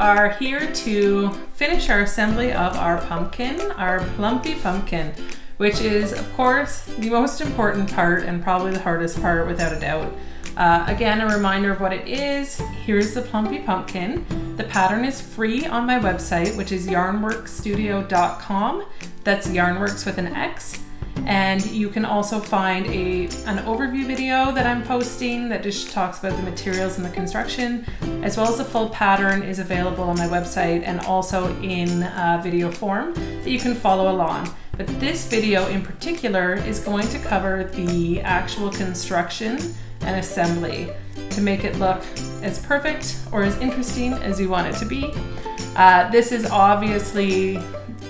are here to finish our assembly of our pumpkin, our Plumpy Pumpkin, which is, of course, the most important part and probably the hardest part without a doubt. Again, a reminder of what it is. Here's the Plumpy Pumpkin. The pattern is free on my website, which is yarnworksstudio.com. That's Yarnworks with an X. And you can also find an overview video that I'm posting that just talks about the materials and the construction, as well as the full pattern is available on my website and also in video form that you can follow along. But this video in particular is going to cover the actual construction and assembly to make it look as perfect or as interesting as you want it to be. This is obviously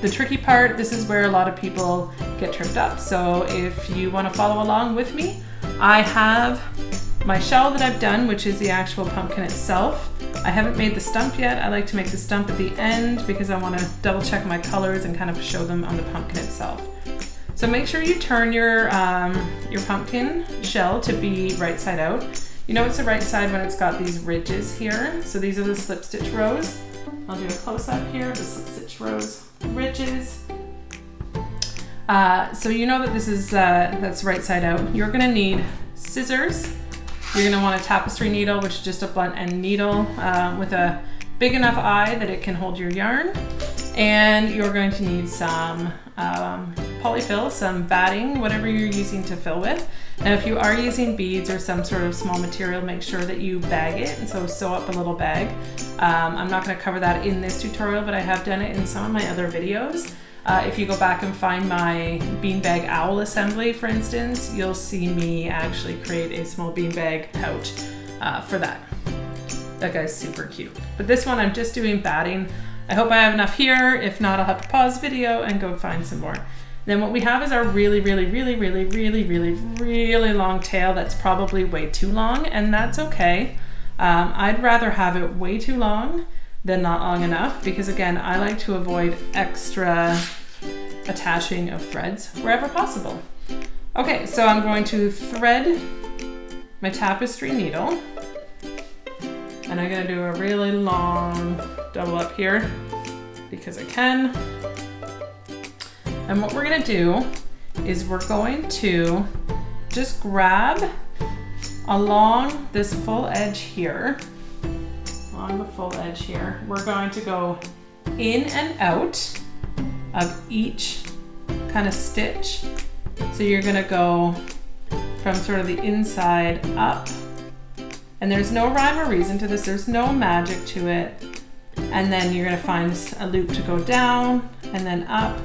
the tricky part. This is where a lot of people get tripped up. So if you want to follow along with me, I have my shell that I've done, which is the actual pumpkin itself. I haven't made the stump yet. I like to make the stump at the end because I want to double check my colors and kind of show them on the pumpkin itself. So make sure you turn your pumpkin shell to be right side out. You know it's the right side when it's got these ridges here. So these are the slip stitch rows. I'll do a close up here, the slip stitch rows, ridges. So you know that this is that's right side out. You're gonna need scissors. You're gonna want a tapestry needle, which is just a blunt end needle with a big enough eye that it can hold your yarn. And you're going to need some polyfill, some batting, whatever you're using to fill with. Now if you are using beads or some sort of small material, make sure that you bag it, and so sew up a little bag. I'm not going to cover that in this tutorial, but I have done it in some of my other videos. If you go back and find my beanbag owl assembly, for instance, you'll see me actually create a small beanbag pouch for that. That guy's super cute. But this one I'm just doing batting. I hope I have enough here. If not, I'll have to pause the video and go find some more. Then what we have is our really long tail that's probably way too long, and that's okay. I'd rather have it way too long than not long enough, because again, I like to avoid extra attaching of threads wherever possible. Okay, so I'm going to thread my tapestry needle, and I'm gonna do a really long double up here because I can. And what we're gonna do is we're going to just grab along this full edge here, along the full edge here. We're going to go in and out of each kind of stitch. So you're gonna go from sort of the inside up, and there's no rhyme or reason to this, there's no magic to it. And then you're gonna find a loop to go down and then up,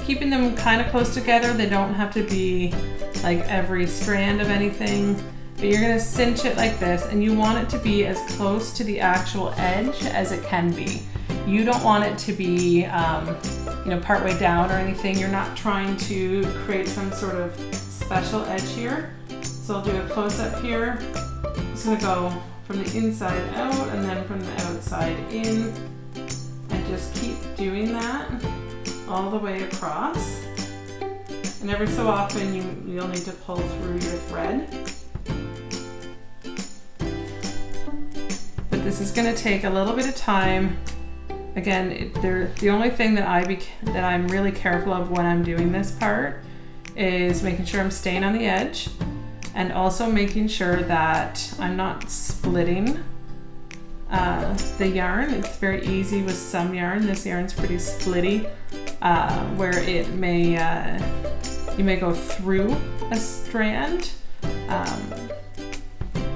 keeping them kind of close together. They don't have to be like every strand of anything, but you're gonna cinch it like this, and you want it to be as close to the actual edge as it can be. You don't want it to be, partway down or anything. You're not trying to create some sort of special edge here. So I'll do a close up here. It's gonna go from the inside out and then from the outside in, and just keep doing that all the way across. And every so often you'll need to pull through your thread. But this is going to take a little bit of time. Again, the only thing that I'm really careful of when I'm doing this part is making sure I'm staying on the edge, and also making sure that I'm not splitting the yarn. It's very easy with some yarn. This yarn's pretty splitty, where it may you may go through a strand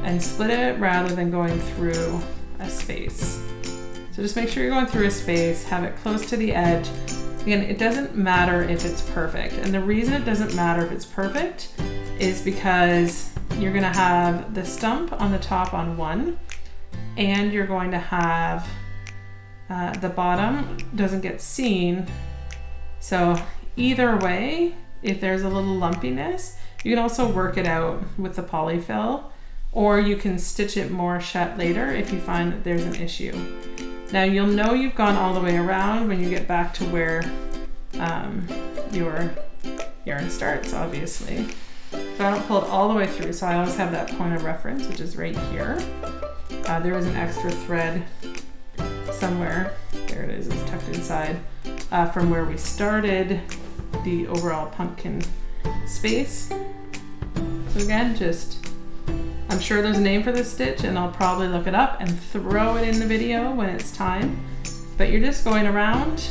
and split it rather than going through a space. So just make sure you're going through a space, have it close to the edge. Again, it doesn't matter if it's perfect. And the reason it doesn't matter if it's perfect is because you're gonna have the stump on the top on one, and you're going to have the bottom doesn't get seen. So either way, if there's a little lumpiness, you can also work it out with the polyfill, or you can stitch it more shut later if you find that there's an issue. Now you'll know you've gone all the way around when you get back to where your yarn starts, obviously. So I don't pull it all the way through, so I always have that point of reference, which is right here. There is an extra thread somewhere. There it is, it's tucked inside from where we started the overall pumpkin space. So again, I'm sure there's a name for this stitch and I'll probably look it up and throw it in the video when it's time. But you're just going around,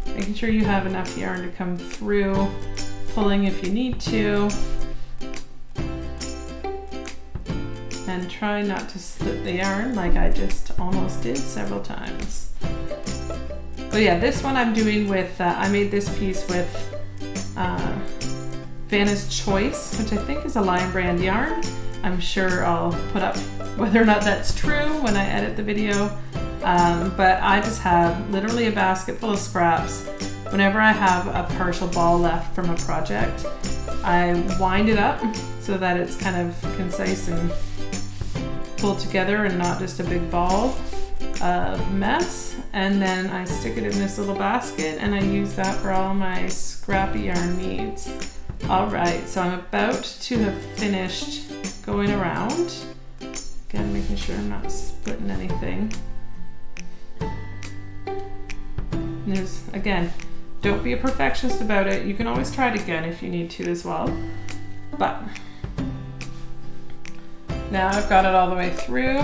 making sure you have enough yarn to come through, pulling if you need to, and try not to split the yarn like I just almost did several times. But yeah, this one I'm doing with, I made this piece with Vanna's Choice, which I think is a Lion brand yarn. I'm sure I'll put up whether or not that's true when I edit the video. But I just have literally a basket full of scraps. Whenever I have a partial ball left from a project, I wind it up so that it's kind of concise and pulled together and not just a big ball of mess. And then I stick it in this little basket and I use that for all my scrappy yarn needs. All right, so I'm about to have finished going around. Again, making sure I'm not splitting anything. Again, don't be a perfectionist about it. You can always try it again if you need to as well. But now I've got it all the way through.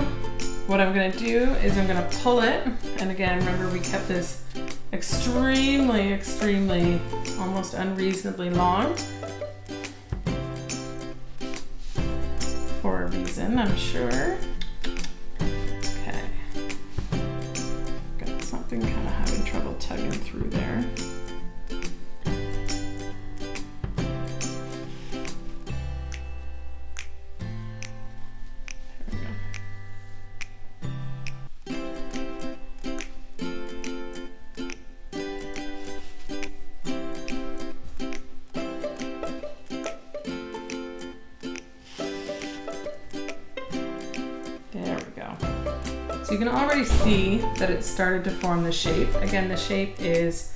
What I'm gonna do is I'm gonna pull it. And again, remember we kept this extremely, almost unreasonably long. For a reason, I'm sure. Okay. Got something kind of having trouble tugging through there. So you can already see that it started to form the shape. Again, the shape is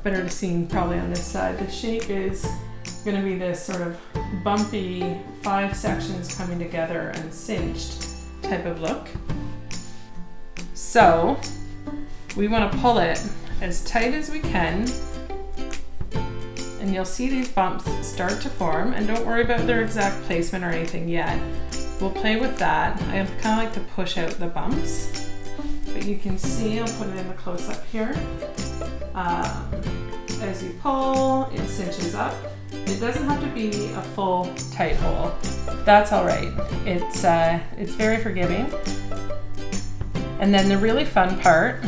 better to see probably on this side. The shape is going to be this sort of bumpy 5 sections coming together and cinched type of look. So we want to pull it as tight as we can, and you'll see these bumps start to form. And don't worry about their exact placement or anything yet. We'll play with that. I kind of like to push out the bumps, but you can see, I'll put it in the close-up here. As you pull, it cinches up. It doesn't have to be a full tight hole. That's all right. It's very forgiving. And then the really fun part,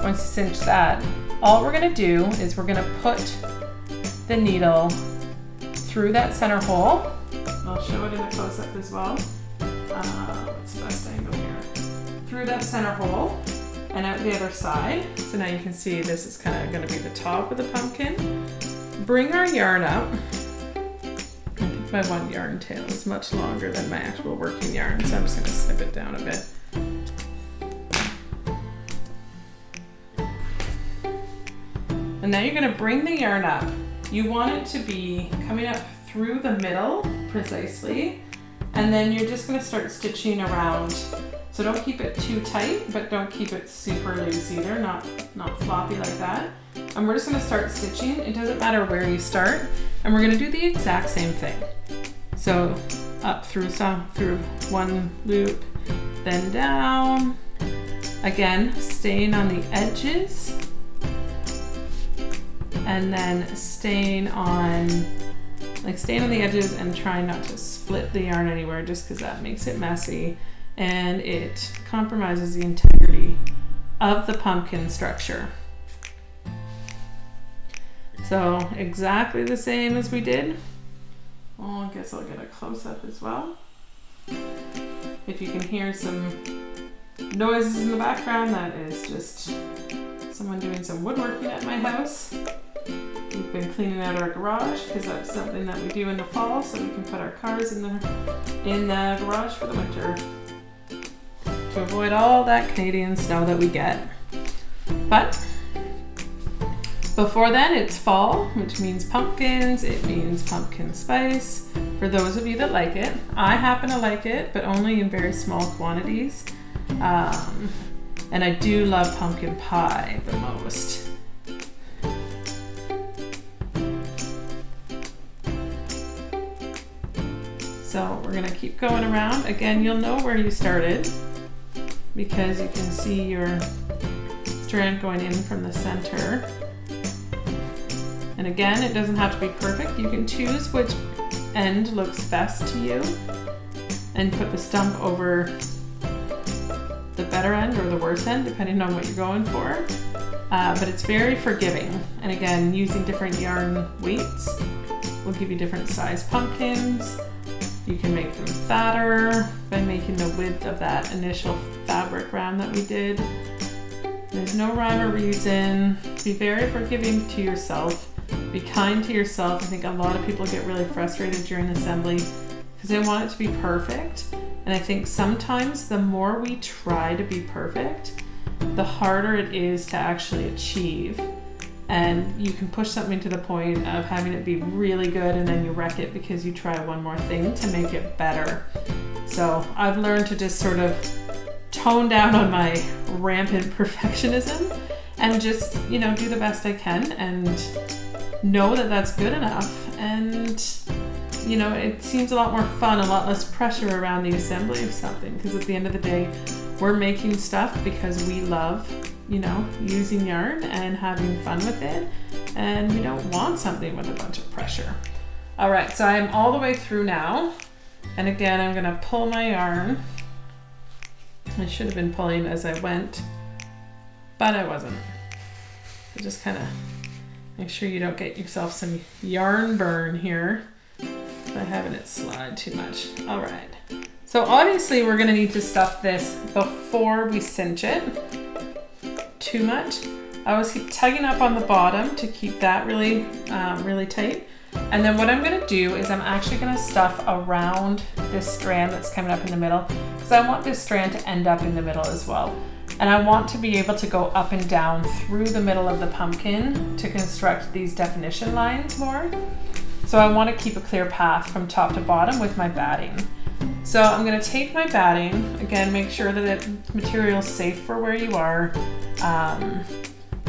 once you cinch that, all we're gonna do is we're gonna put the needle through that center hole. I'll show it in a close-up as well. What's the best angle here? Through that center hole and out the other side. So now you can see this is kind of going to be the top of the pumpkin. Bring our yarn up. I think my one yarn tail is much longer than my actual working yarn, so I'm just going to snip it down a bit. And now you're going to bring the yarn up. You want it to be coming up through the middle precisely, and then you're just going to start stitching around. So don't keep it too tight, but don't keep it super loose either, not floppy like that. And we're just going to start stitching. It doesn't matter where you start, and we're going to do the exact same thing. So up through one loop, then down. Again, staying on the edges, and then staying on the edges and trying not to split the yarn anywhere, just because that makes it messy and it compromises the integrity of the pumpkin structure. So exactly the same as we did. Oh, I guess I'll get a close-up as well. If you can hear some noises in the background, that is just someone doing some woodworking at my house. We've been cleaning out our garage because that's something that we do in the fall, so we can put our cars in the garage for the winter to avoid all that Canadian snow that we get. But before then, it's fall, which means pumpkins. It means pumpkin spice. For those of you that like it, I happen to like it, but only in very small quantities. And I do love pumpkin pie the most. So we're gonna keep going around. Again, you'll know where you started because you can see your strand going in from the center. And again, it doesn't have to be perfect. You can choose which end looks best to you and put the stump over the better end or the worse end, depending on what you're going for. But it's very forgiving. And again, using different yarn weights will give you different size pumpkins. You can make them fatter by making the width of that initial fabric round that we did. There's no rhyme or reason. Be very forgiving to yourself. Be kind to yourself. I think a lot of people get really frustrated during assembly because they want it to be perfect. And I think sometimes the more we try to be perfect, the harder it is to actually achieve. And you can push something to the point of having it be really good and then you wreck it because you try one more thing to make it better. So I've learned to just sort of tone down on my rampant perfectionism and just, you know, do the best I can and know that that's good enough. And, you know, it seems a lot more fun, a lot less pressure around the assembly of something, because at the end of the day, we're making stuff because we love, you know, using yarn and having fun with it, and we don't want something with a bunch of pressure. All right, so I'm all the way through now, and again, I'm gonna pull my yarn. I should have been pulling as I went, but I wasn't. So just kind of make sure you don't get yourself some yarn burn here by having it slide too much. All right, so obviously we're gonna need to stuff this before we cinch it too much. I always keep tugging up on the bottom to keep that really, really tight. And then what I'm gonna do is I'm actually gonna stuff around this strand that's coming up in the middle, because I want this strand to end up in the middle as well. And I want to be able to go up and down through the middle of the pumpkin to construct these definition lines more. So I want to keep a clear path from top to bottom with my batting. So I'm going to take my batting, again, make sure that the material's safe for where you are,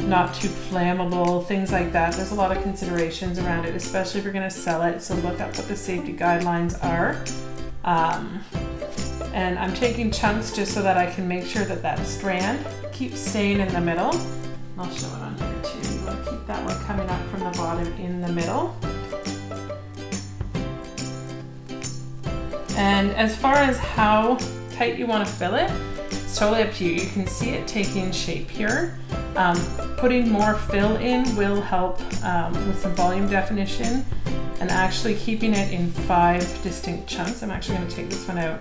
not too flammable, things like that. There's a lot of considerations around it, especially if you're going to sell it. So look up what the safety guidelines are. And I'm taking chunks just so that I can make sure that that strand keeps staying in the middle. I'll show it on here too. You want to keep that one coming up from the bottom in the middle. And as far as how tight you want to fill it, it's totally up to you. You can see it taking shape here. Putting more fill in will help with some volume definition, and actually keeping it in 5 distinct chunks. I'm actually going to take this one out,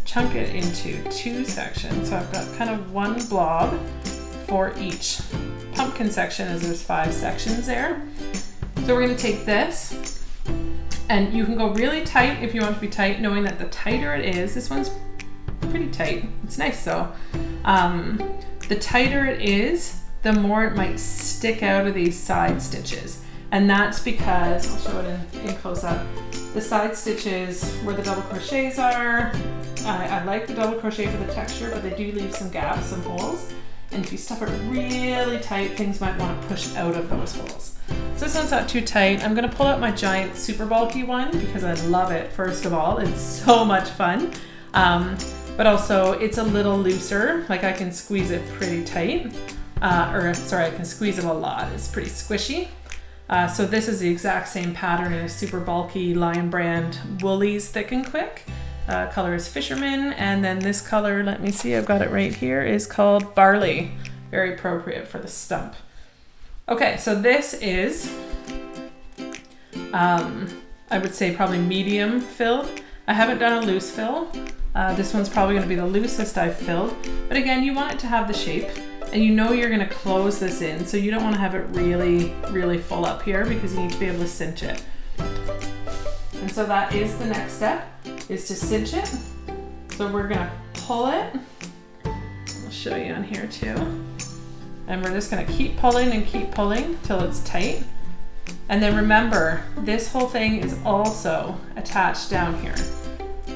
chunk it into 2 sections. So I've got kind of one blob for each pumpkin section, as there's 5 sections there. So we're going to take this, and you can go really tight if you want to be tight, knowing that the tighter it is, this one's pretty tight. It's nice though. The tighter it is, the more it might stick out of these side stitches. And that's because, I'll show it in close up, the side stitches where the double crochets are, I like the double crochet for the texture, but they do leave some gaps, some holes. And if you stuff it really tight, things might want to push out of those holes. So this one's not too tight. I'm gonna pull out my giant super bulky one because I love it, first of all. It's so much fun. But also it's a little looser, like I can squeeze it pretty tight. I can squeeze it a lot. It's pretty squishy. So this is the exact same pattern as super bulky Lion Brand Woolies Thick and Quick. Color is Fisherman, and then this color, let me see, I've got it right here, is called Barley. Very appropriate for the stump. Okay, so this is, I would say probably medium filled. I haven't done a loose fill. This one's probably going to be the loosest I've filled. But again, you want it to have the shape, and you know you're going to close this in, so you don't want to have it really, really full up here because you need to be able to cinch it. And so that is the next step, is to cinch it. So we're going to pull it. I'll show you on here too. And we're just going to keep pulling and keep pulling till it's tight. And then remember, this whole thing is also attached down here.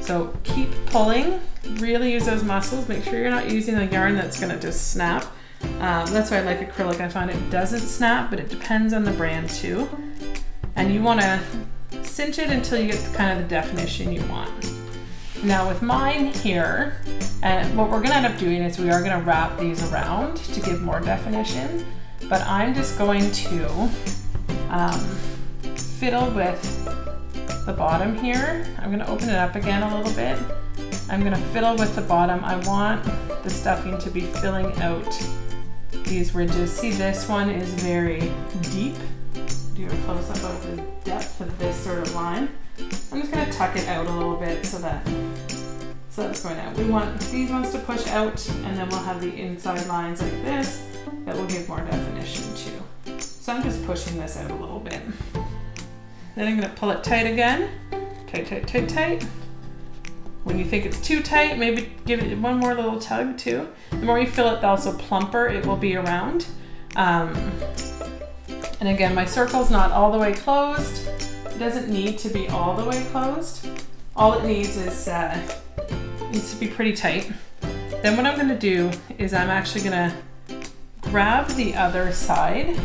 So keep pulling, really use those muscles. Make sure you're not using a yarn that's gonna just snap. That's why I like acrylic. I find it doesn't snap, but it depends on the brand too. And you wanna cinch it until you get kind of the definition you want. Now with mine here, and what we're gonna end up doing is we are gonna wrap these around to give more definition, but I'm just going to fiddle with the bottom here. I'm gonna open it up again a little bit. I'm gonna fiddle with the bottom. I want the stuffing to be filling out these ridges. See, this one is very deep. Do a close up of the depth of this sort of line. I'm just gonna tuck it out a little bit so that's going out. We want these ones to push out, and then we'll have the inside lines like this that will give more definition too. So I'm just pushing this out a little bit. Then I'm gonna pull it tight again. Tight, tight, tight, tight. When you think it's too tight, maybe give it one more little tug too. The more you fill it, the also plumper it will be around. And again, my circle's not all the way closed. It doesn't need to be all the way closed. All it needs is needs to be pretty tight. Then what I'm gonna do is I'm actually gonna grab the other side.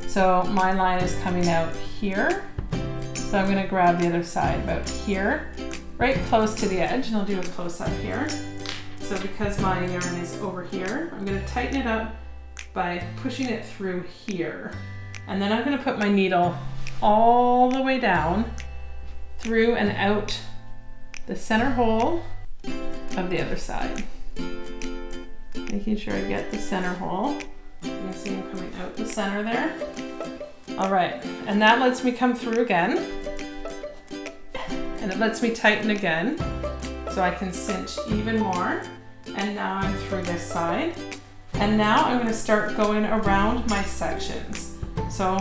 So my line is coming out here. So I'm gonna grab the other side about here, right close to the edge, and I'll do a close up here. So because my yarn is over here, I'm gonna tighten it up by pushing it through here. And then I'm gonna put my needle all the way down through and out the center hole of the other side. Making sure I get the center hole. You can see I'm coming out the center there. All right, and that lets me come through again. And it lets me tighten again so I can cinch even more. And now I'm through this side. And now I'm gonna start going around my sections. So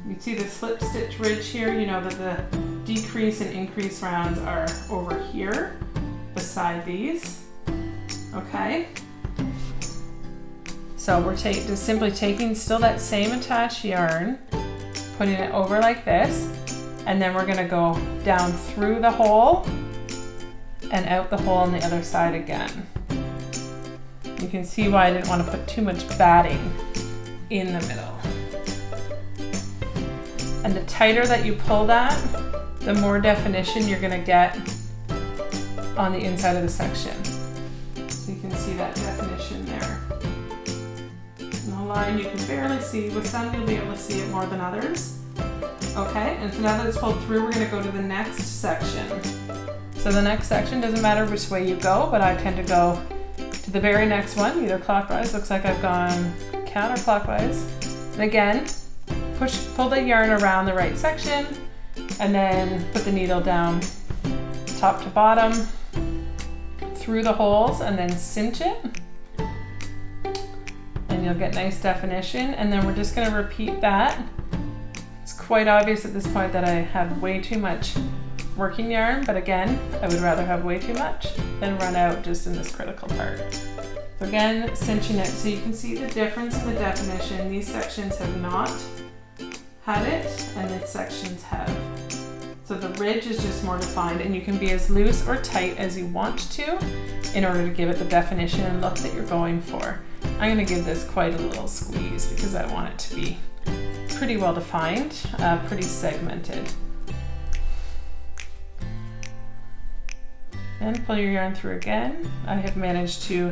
you see the slip stitch ridge here, you know that the decrease and increase rounds are over here beside these, okay? So we're just simply taking still that same attached yarn, putting it over like this, and then we're gonna go down through the hole and out the hole on the other side again. You can see why I didn't want to put too much batting in the middle. And the tighter that you pull that, the more definition you're gonna get on the inside of the section. So you can see that definition there. And the line you can barely see. With some you'll be able to see it more than others. Okay, and so now that it's pulled through, we're gonna go to the next section. So the next section, doesn't matter which way you go, but I tend to go to the very next one, either clockwise. Looks like I've gone counterclockwise. And again, pull the yarn around the right section, and then put the needle down top to bottom through the holes, and then cinch it. And you'll get nice definition. And then we're just gonna repeat that. It's quite obvious at this point that I have way too much working yarn, but again, I would rather have way too much than run out just in this critical part. So again, cinching it so you can see the difference in the definition. These sections have not had it, and these sections have. So the ridge is just more defined, and you can be as loose or tight as you want to in order to give it the definition and look that you're going for. I'm gonna give this quite a little squeeze because I want it to be pretty well defined, pretty segmented. And pull your yarn through again. I have managed to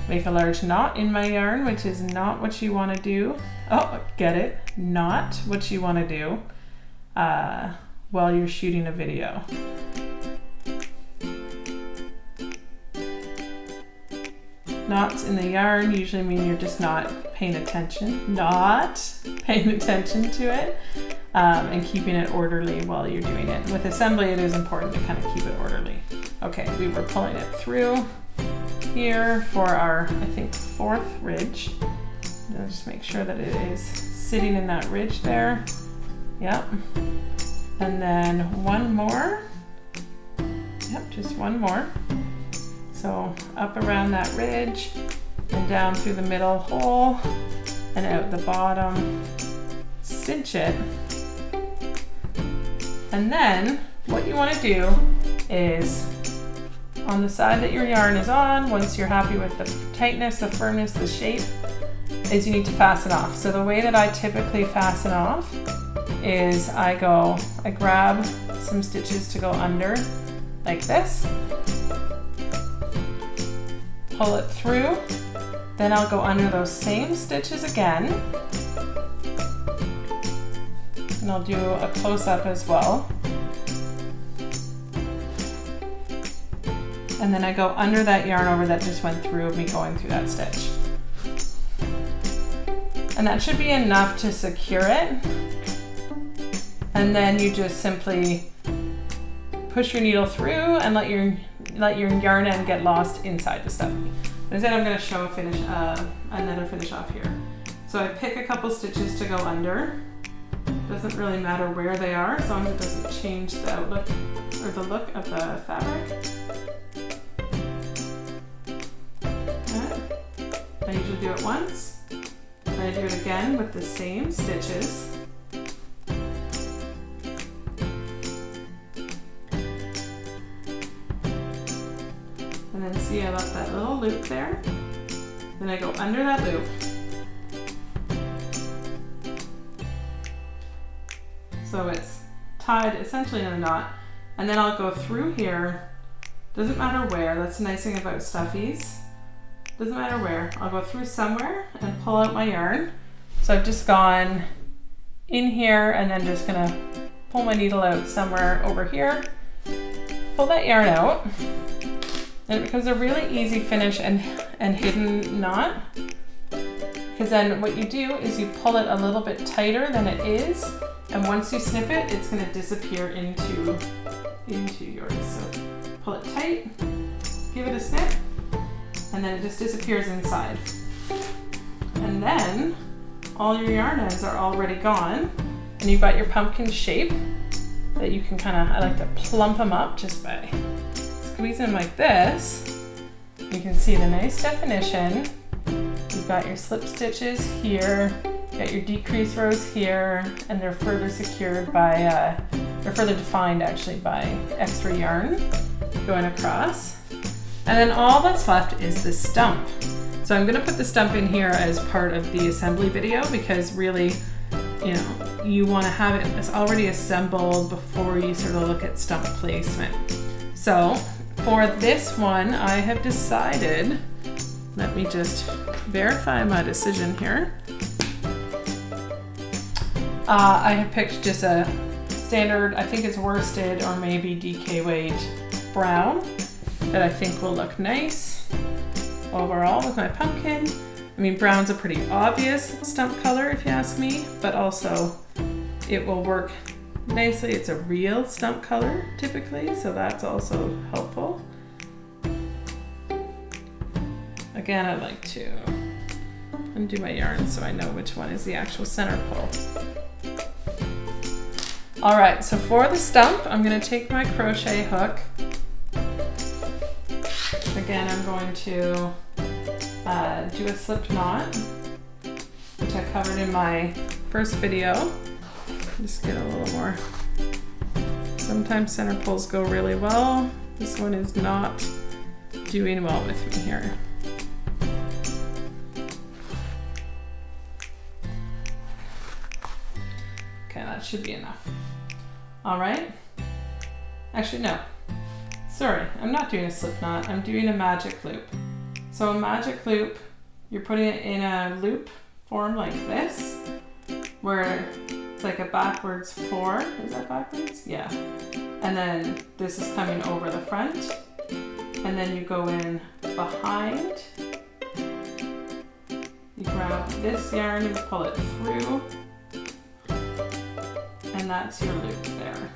make a large knot in my yarn, which is not what you want to do. Oh, get it? Not what you want to do while you're shooting a video. Knots in the yarn usually mean you're just not paying attention, to it, and keeping it orderly while you're doing it. With assembly, it is important to kind of keep it orderly. Okay, we were pulling it through here for our, I think, 4th ridge. I'll just make sure that it is sitting in that ridge there. Yep. And then one more. Yep, just one more. So up around that ridge and down through the middle hole and out the bottom. Cinch it. And then what you want to do is on the side that your yarn is on, once you're happy with the tightness, the firmness, the shape, is you need to fasten off. So the way that I typically fasten off is I grab some stitches to go under like this, pull it through, then I'll go under those same stitches again, and I'll do a close-up as well. And then I go under that yarn over that just went through of me going through that stitch. And that should be enough to secure it. And then you just simply push your needle through and let your yarn end get lost inside the stuffing. Instead, I'm going to show another finish off here. So I pick a couple stitches to go under. Doesn't really matter where they are, as long as it doesn't change the outlook or the look of the fabric. I usually do it once, and I do it again with the same stitches. And then see, I left that little loop there. Then I go under that loop. So it's tied essentially in a knot. And then I'll go through here. Doesn't matter where, that's the nice thing about stuffies. Doesn't matter where. I'll go through somewhere and pull out my yarn. So I've just gone in here and then just gonna pull my needle out somewhere over here. Pull that yarn out. And it becomes a really easy finish and hidden knot. Because then what you do is you pull it a little bit tighter than it is. And once you snip it, it's gonna disappear into yours. So pull it tight, give it a snip, and then it just disappears inside. And then all your yarn ends are already gone, and you've got your pumpkin shape that you can I like to plump them up just by squeezing them like this. You can see the nice definition. You've got your slip stitches here, you got your decrease rows here, and they're further secured by, they're further defined actually by extra yarn going across. And then all that's left is the stump. So I'm gonna put the stump in here as part of the assembly video because really, you know, you wanna have it as already assembled before you sort of look at stump placement. So for this one, I have decided, let me just verify my decision here. I have picked just a standard, I think it's worsted or maybe DK weight brown that I think will look nice overall with my pumpkin. I mean, brown's a pretty obvious stump color if you ask me, but also it will work nicely. It's a real stump color typically, so that's also helpful. Again, I like to undo my yarn so I know which one is the actual center pull. All right, so for the stump, I'm gonna take my crochet hook. Again, I'm going to do a slip knot, which I covered in my first video. Just get a little more. Sometimes center pulls go really well. This one is not doing well with me here. Okay, that should be enough. All right. Actually, no. Sorry, I'm not doing a slip knot. I'm doing a magic loop. So a magic loop, you're putting it in a loop form like this, where it's like a backwards 4. Is that backwards? Yeah. And then this is coming over the front. And then you go in behind. You grab this yarn and pull it through. And that's your loop there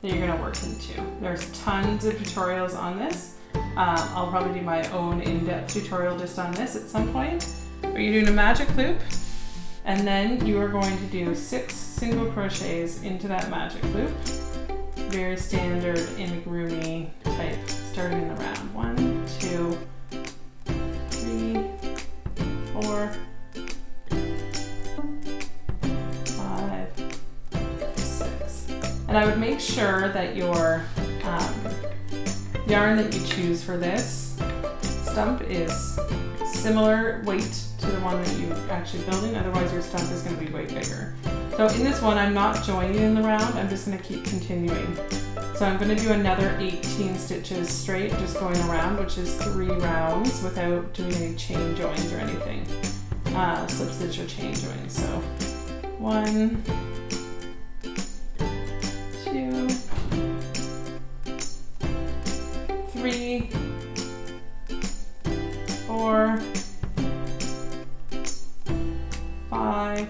that you're gonna work into. There's tons of tutorials on this. I'll probably do my own in-depth tutorial just on this at some point. But you're doing a magic loop, and then you are going to do 6 single crochets into that magic loop. Very standard amigurumi type, starting in the round. 1, 2, 3, 4, 5, 6. And I would make sure that your yarn that you choose for this stump is similar weight to the one that you're actually building, otherwise your stump is going to be way bigger. So in this one, I'm not joining in the round, I'm just going to keep continuing. So I'm going to do another 18 stitches straight, just going around, which is 3 rounds without doing any chain joins or anything. Slip stitch or chain joins. So 1, 2, 3, 4, 5,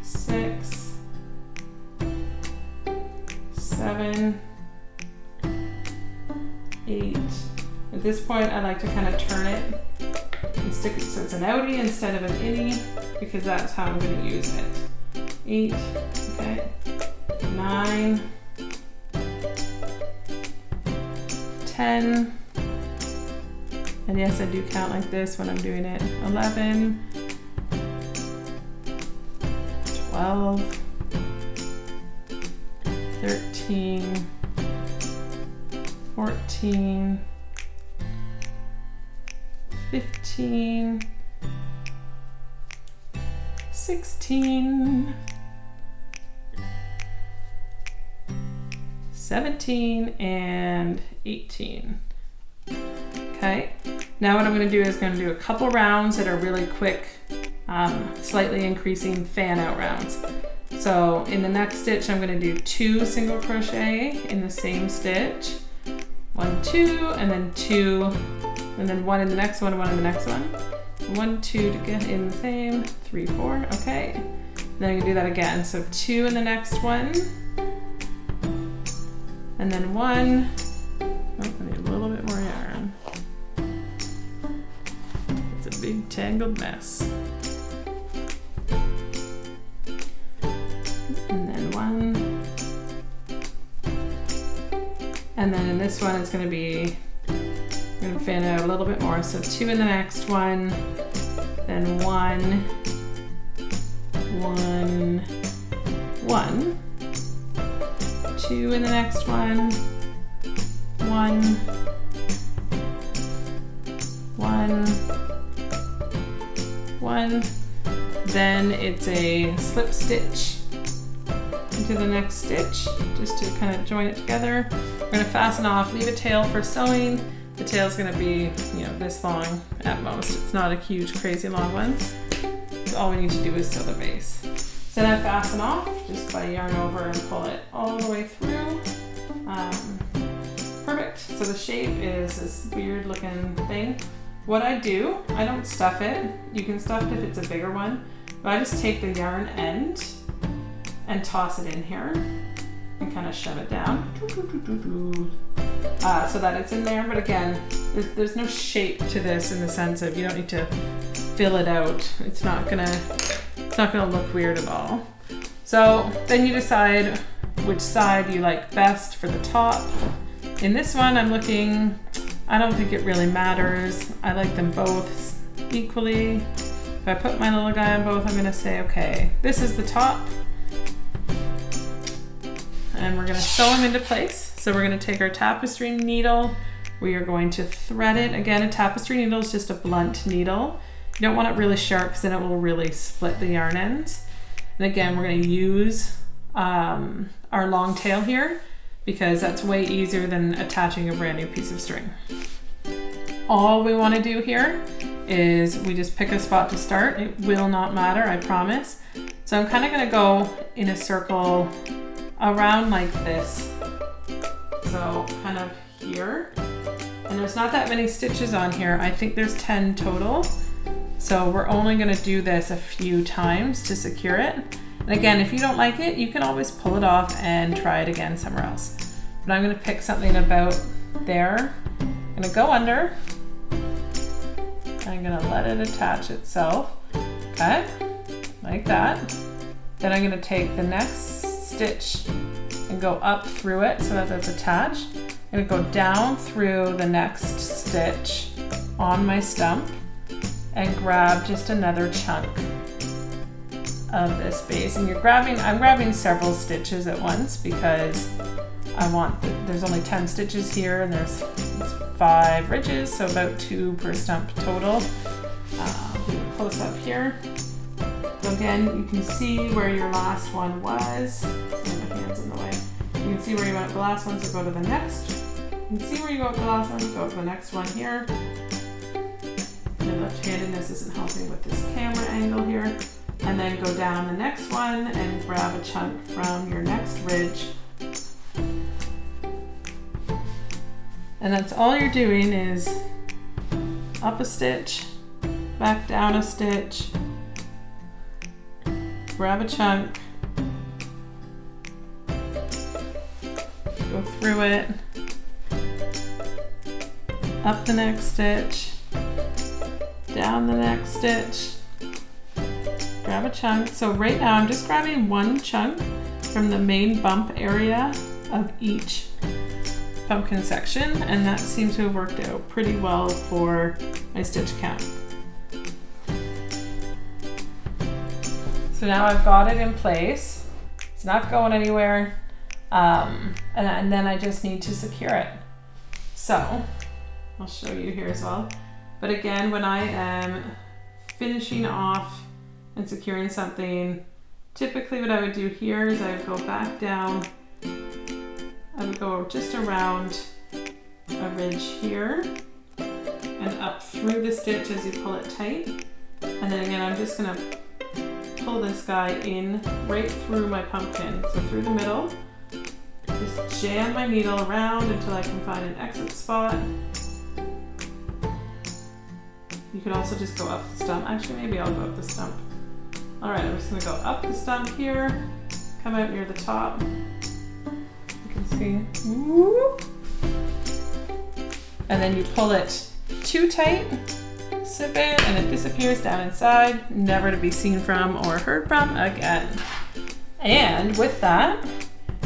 6, 7, 8. At this point, I like to kind of turn it and stick it so it's an outie instead of an innie, because that's how I'm going to use it. 8, okay, 9, 10, and yes, I do count like this when I'm doing it. 11, 12, 13, 14, 15, 16, 17, and 18. Okay, now what I'm going to do is going to do a couple rounds that are really quick, slightly increasing fan out rounds. So in the next stitch, I'm going to do 2 single crochet in the same stitch, 1, 2, and then 2, and then 1 in the next one, 1 in the next one, 1, 2 to get in the same, 3, 4, okay. Then I'm going to do that again. So 2 in the next one, and then 1. Oh, I need a little bit more yarn. It's a big tangled mess. And then 1. And then in this one, it's going to be, I'm going to fan it out a little bit more. So 2 in the next one, then 1, 1, 1. 2 in the next one, 1, 1, 1. Then it's a slip stitch into the next stitch, just to kind of join it together. We're going to fasten off, leave a tail for sewing. The tail is going to be, this long at most. It's not a huge, crazy long one. So all we need to do is sew the base. So then I fasten off just by yarn over and pull it all the way through. Perfect. So the shape is this weird looking thing. What I do, I don't stuff it. You can stuff it if it's a bigger one, but I just take the yarn end and toss it in here and kind of shove it down so that it's in there. But again, there's no shape to this in the sense of you don't need to fill it out. It's not gonna look weird at all. So then you decide which side you like best for the top. In this one, I'm looking, I don't think it really matters. I like them both equally. If I put my little guy on both, I'm gonna say, okay, this is the top. And we're gonna sew them into place. So we're gonna take our tapestry needle. We are going to thread it. Again, a tapestry needle is just a blunt needle. You don't want it really sharp because then it will really split the yarn ends. And again, we're going to use our long tail here because that's way easier than attaching a brand new piece of string. All we want to do here is we just pick a spot to start. It will not matter, I promise. So I'm kind of going to go in a circle around like this. So kind of here. And there's not that many stitches on here. I think there's 10 total. So we're only going to do this a few times to secure it. And again, if you don't like it, you can always pull it off and try it again somewhere else. But I'm going to pick something about there. I'm going to go under. I'm going to let it attach itself. Okay, like that. Then I'm going to take the next stitch and go up through it so that that's attached. I'm going to go down through the next stitch on my stump and grab just another chunk of this base. And I'm grabbing several stitches at once because there's only 10 stitches here and there's 5 ridges, so about 2 per stump total. Do a close up here. So again, you can see where your last one was. Sorry, my hand's in the way. You can see where you went with the last one, so go to the next. You can see where you go with the last one, go to the next one here. The left-handedness isn't helping with this camera angle here. And then go down the next one and grab a chunk from your next ridge. And that's all you're doing is up a stitch, back down a stitch, grab a chunk, go through it, up the next stitch, down the next stitch, grab a chunk. So right now I'm just grabbing one chunk from the main bump area of each pumpkin section, and that seems to have worked out pretty well for my stitch count. So now I've got it in place. It's not going anywhere. And then I just need to secure it. So I'll show you here as well. But again, when I am finishing off and securing something, typically what I would do here is I would go back down. I would go just around a ridge here and up through the stitch as you pull it tight. And then again, I'm just gonna pull this guy in right through my pumpkin. So through the middle, just jam my needle around until I can find an exit spot. You could also just go up the stump. Actually, maybe I'll go up the stump. All right, I'm just gonna go up the stump here, come out near the top. You can see, whoop. And then you pull it too tight, sip it, and it disappears down inside, never to be seen from or heard from again. And with that,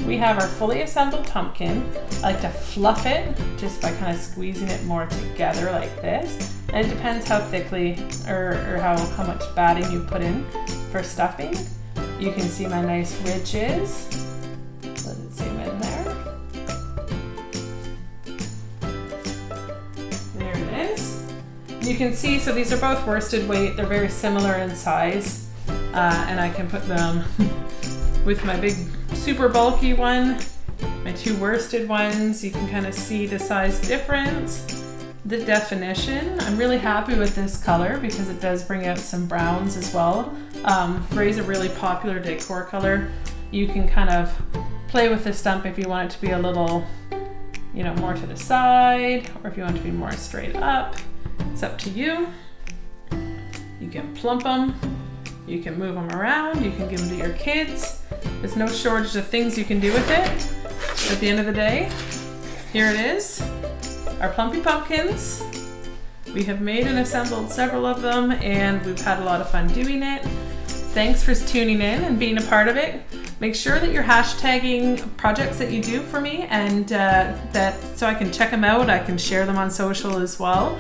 we have our fully assembled pumpkin. I like to fluff it just by kind of squeezing it more together like this. And it depends how thickly or how much batting you put in for stuffing. You can see my nice ridges. Let it zoom in there. There it is. You can see, so these are both worsted weight. They're very similar in size. And I can put them with my big super bulky one, my 2 worsted ones. You can kind of see the size difference, the definition. I'm really happy with this color because it does bring out some browns as well. Gray's a really popular decor color. You can kind of play with the stump if you want it to be a little, you know, more to the side, or if you want it to be more straight up. It's up to you. You can plump them. You can move them around. You can give them to your kids. There's no shortage of things you can do with it. At the end of the day, here it is, our Plumpy Pumpkins. We have made and assembled several of them, and we've had a lot of fun doing it. Thanks for tuning in and being a part of it. Make sure that you're hashtagging projects that you do for me, and so I can check them out. I can share them on social as well.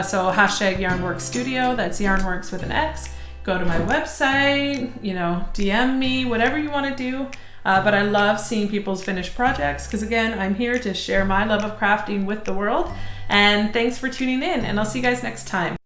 So hashtag Yarnworks Studio, that's Yarnworks with an X. Go to my website, you know, DM me, whatever you want to do. But I love seeing people's finished projects because, again, I'm here to share my love of crafting with the world. And thanks for tuning in, and I'll see you guys next time.